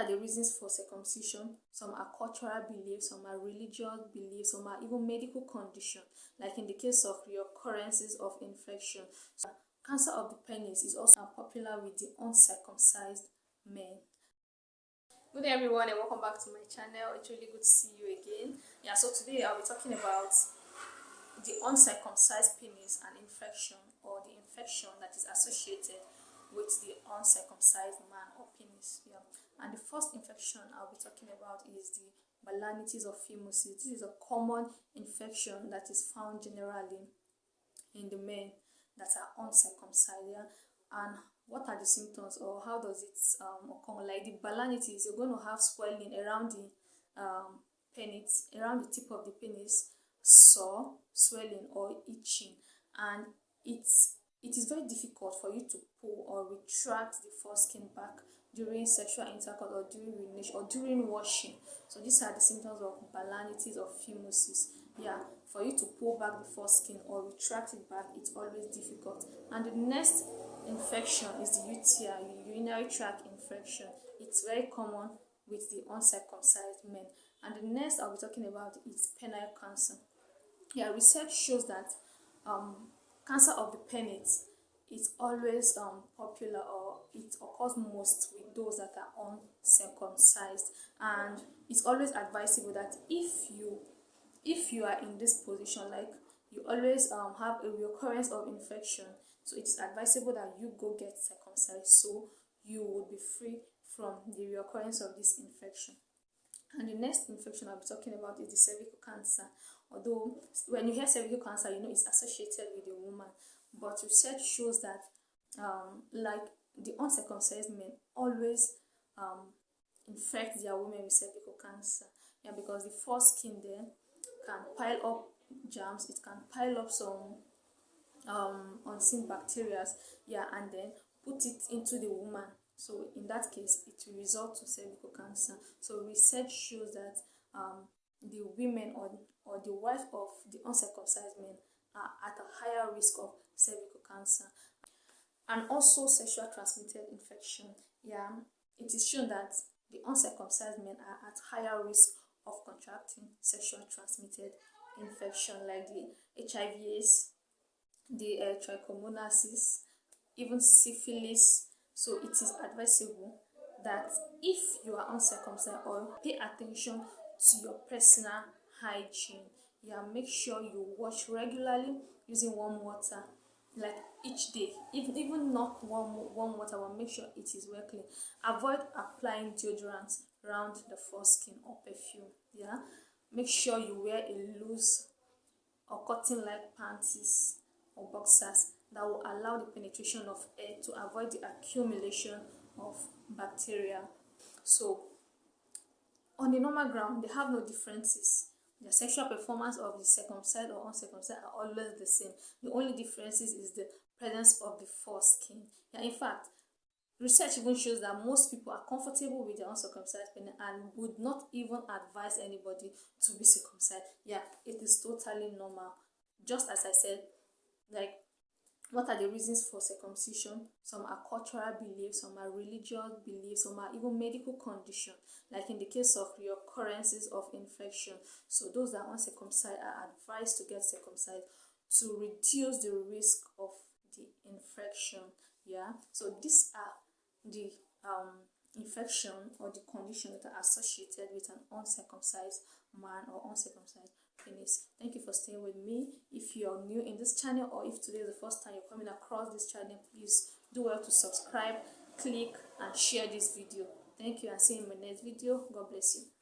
the reasons for circumcision? Some are cultural beliefs, some are religious beliefs, some are even medical condition, like in the case of reoccurrences of infection. So, cancer of the penis is also popular with the uncircumcised men. Good day everyone, and welcome back to my channel. It's really good to see you again. So today I'll be talking about the uncircumcised penis and infection, or the infection that is associated with the uncircumcised man or penis. And the first infection I'll be talking about is the balanitis of phimosis. This is a common infection that is found generally in the men that are uncircumcised. And what are the symptoms, or how does it occur? Like the balanitis, you're going to have swelling around the penis, around the tip of the penis, sore, swelling, or itching, and it is very difficult for you to pull or retract the foreskin back during sexual intercourse or during urination or during washing. So these are the symptoms of balanitis of phimosis. For you to pull back the foreskin or retract it back, it's always difficult. And the next infection is the UTI, urinary tract infection. It's very common with the uncircumcised men. And the next I'll be talking about is penile cancer. Research shows that cancer of the penis is always popular, or it occurs most with those that are uncircumcised. And it's always advisable that if you are in this position, like you always have a recurrence of infection, so it's advisable that you go get circumcised so you will be free from the reoccurrence of this infection. And the next infection I'll be talking about is the cervical cancer. Although when you hear cervical cancer, you know it's associated with a woman, but research shows that like the uncircumcised men always infect their women with cervical cancer. Because the foreskin there can pile up germs, it can pile up some unseen bacteria, and then put it into the woman. So in that case, it will result to cervical cancer. So research shows that the women or the wife of the uncircumcised men are at a higher risk of cervical cancer. And also sexual transmitted infection. It is shown that the uncircumcised men are at higher risk of contracting sexual transmitted infection, like the HIV/AIDS, the trichomoniasis, even syphilis. So it is advisable that if you are uncircumcised, or pay attention to your personal hygiene. Make sure you wash regularly using warm water, like each day. Even not warm water, but make sure it is well clean. Avoid applying deodorant around the foreskin or perfume. Make sure you wear a loose or cotton-like panties or boxers that will allow the penetration of air to avoid the accumulation of bacteria. So on the normal ground, they have no differences. The sexual performance of the circumcised or uncircumcised are always the same. The only differences is the presence of the foreskin. In fact, research even shows that most people are comfortable with the uncircumcised penis and would not even advise anybody to be circumcised. It is totally normal. Just as I said, like, what are the reasons for circumcision? Some are cultural beliefs, some are religious beliefs, some are even medical condition, like in the case of reoccurrences of infection. So those that are uncircumcised are advised to get circumcised to reduce the risk of the infection. So these are the infection or the condition that are associated with an uncircumcised man or uncircumcised penis. Thank you for staying with me. If you are new in this channel, or if today is the first time you're coming across this channel, please do well to subscribe, click and share this video. Thank you, and see you in my next video. God bless you.